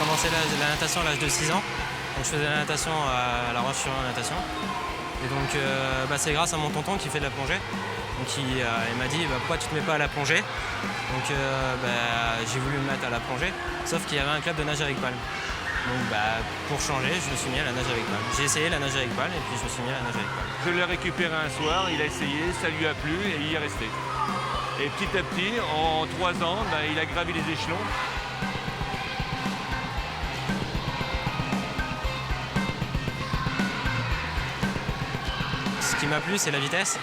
commencé la natation à l'âge de 6 ans. Donc je faisais la natation à La Roche-sur-Natation. Et donc c'est grâce à mon tonton qui fait de la plongée. Donc il m'a dit pourquoi tu te mets pas à la plongée. Donc j'ai voulu me mettre à la plongée, sauf qu'il y avait un club de nage avec palme. Donc pour changer, je me suis mis à la nage avec palme. J'ai essayé la nage avec palme et puis je me suis mis à la nage avec palme. Je l'ai récupéré un soir, il a essayé, ça lui a plu et il y est resté. Et petit à petit, en 3 ans, il a gravi les échelons. Ce qui m'a plu, c'est la vitesse,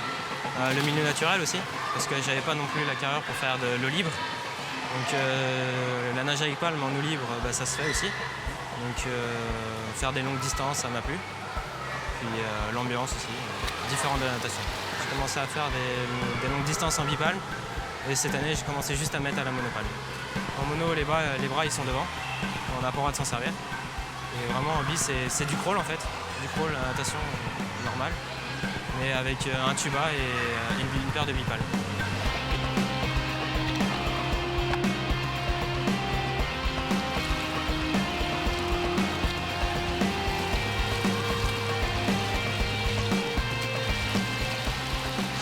le milieu naturel aussi, parce que j'avais pas non plus la carrure pour faire de l'eau libre. Donc la nage avec palme en eau libre, ça se fait aussi. Donc faire des longues distances, ça m'a plu. Puis l'ambiance aussi, différente de la natation. J'ai commencé à faire des longues distances en bipalme. Et cette année, j'ai commencé juste à mettre à la monopalme. En mono, les bras ils sont devant. On n'a pas le droit de s'en servir. Et vraiment, en bi, c'est du crawl en fait. Du crawl, la natation normale. Mais avec un tuba et une paire de bipalmes.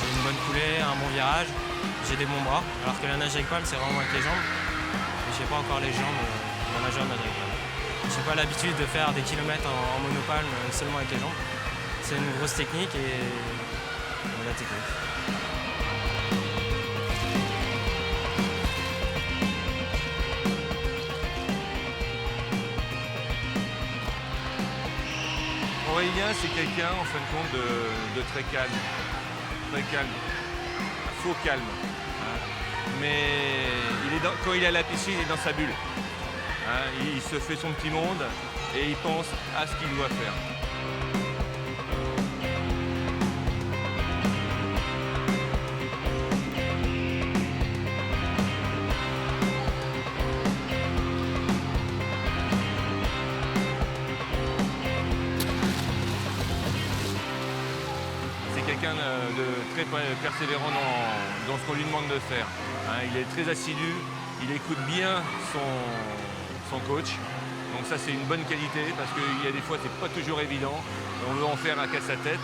J'ai une bonne coulée, un bon virage. J'ai des bons bras, alors que la nage avec palme, c'est vraiment avec les jambes. Je n'ai pas encore les jambes d'un nageur nage avec palme. Je n'ai pas l'habitude de faire des kilomètres en monopalme seulement avec les jambes. C'est une grosse technique et la technique. Aurélien, c'est quelqu'un, en fin de compte, de très calme. Très calme. Faux calme. Mais quand il est à la piscine, il est dans sa bulle. Il se fait son petit monde et il pense à ce qu'il doit faire. C'est quelqu'un de très persévérant dans ce qu'on lui demande de faire. Il est très assidu, il écoute bien son coach. Donc ça c'est une bonne qualité parce qu'il y a des fois c'est pas toujours évident. On veut en faire à casse sa tête.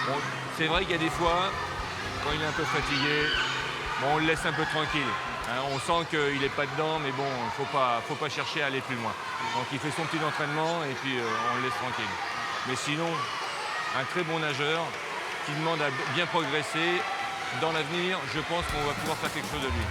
Bon, c'est vrai qu'il y a des fois, quand il est un peu fatigué, on le laisse un peu tranquille. On sent qu'il n'est pas dedans, mais bon, il ne faut pas chercher à aller plus loin. Donc il fait son petit entraînement et puis on le laisse tranquille. Mais sinon, un très bon nageur qui demande à bien progresser. Dans l'avenir, je pense qu'on va pouvoir faire quelque chose de lui.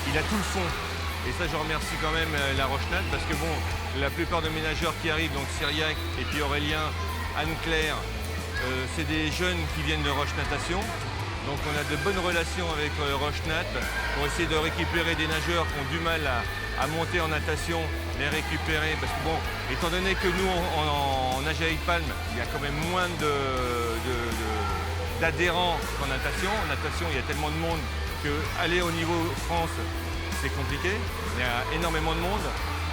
Il a tout le fond. Et ça, je remercie quand même la Roche-Nat parce que bon, la plupart de mes nageurs qui arrivent, donc Cyriac et puis Aurélien, Anne-Claire, c'est des jeunes qui viennent de Roche Natation. Donc on a de bonnes relations avec Roche-Nat pour essayer de récupérer des nageurs qui ont du mal à monter en natation, les récupérer. Parce que bon, étant donné que nous, en nage avec palme, il y a quand même moins d'adhérents qu'en natation. En natation, il y a tellement de monde qu'aller au niveau France, c'est compliqué. Il y a énormément de monde.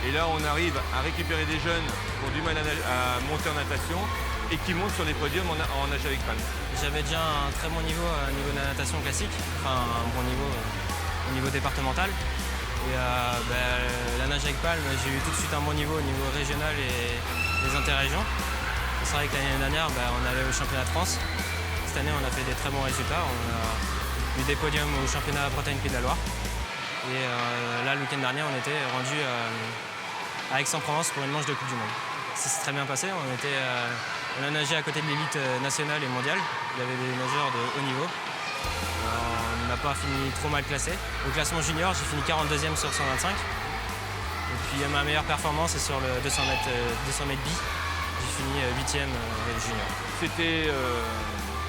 Et là, on arrive à récupérer des jeunes qui ont du mal à monter en natation et qui montent sur les podiums en nage avec palme. J'avais déjà un très bon niveau au niveau de la natation classique, enfin un bon niveau au niveau départemental. Et la nage avec palme, j'ai eu tout de suite un bon niveau au niveau régional et les interrégions. C'est vrai que l'année dernière, on allait au championnat de France. Cette année, on a fait des très bons résultats. On a eu des podiums au championnat Bretagne-Pays de la Loire. Et là, le week-end dernier, on était rendu à Aix-en-Provence pour une manche de Coupe du Monde. Ça s'est très bien passé. On a nagé à côté de l'élite nationale et mondiale. Il y avait des nageurs de haut niveau. On n'a pas fini trop mal classé. Au classement junior, j'ai fini 42e sur 125. Et puis ma meilleure performance est sur le 200 mètres bi. J'ai fini 8e junior. C'était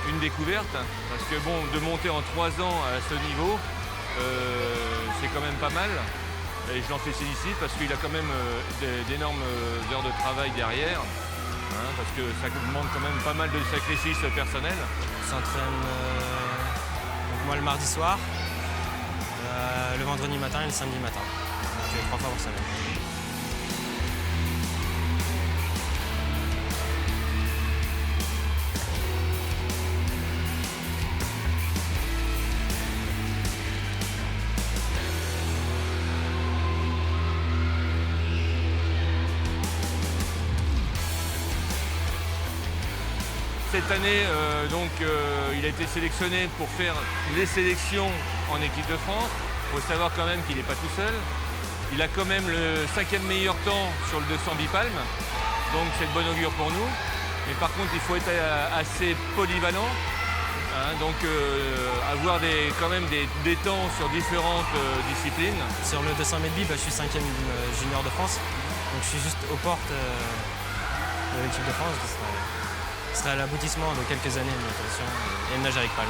une découverte parce que bon, de monter en 3 ans à ce niveau, c'est quand même pas mal. Et je l'en félicite parce qu'il a quand même d'énormes heures de travail derrière. Parce que ça demande quand même pas mal de sacrifices personnels. On s'entraîne moi le mardi soir, le vendredi matin et le samedi matin. Donc 3 fois par semaine. Cette année, il a été sélectionné pour faire les sélections en équipe de France. Il faut savoir quand même qu'il n'est pas tout seul. Il a quand même le 5e meilleur temps sur le 200 bipalme, donc c'est de bonne augure pour nous. Mais par contre, il faut être assez polyvalent, hein, donc avoir quand même des temps sur différentes disciplines. Sur le 200 mètres bip, je suis 5e junior de France, donc je suis juste aux portes de l'équipe de France. Ce sera l'aboutissement de quelques années de natation et de nage avec palme.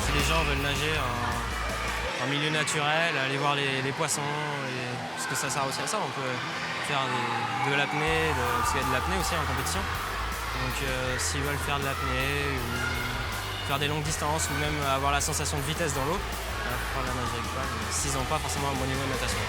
Si les gens veulent nager en milieu naturel, aller voir les poissons, parce que ça sert aussi à ça, on peut faire de l'apnée, parce qu'il y a de l'apnée aussi en compétition. Donc s'ils veulent faire de l'apnée, ou faire des longues distances, ou même avoir la sensation de vitesse dans l'eau, prendre la nage avec palme, s'ils n'ont pas forcément un bon niveau de natation.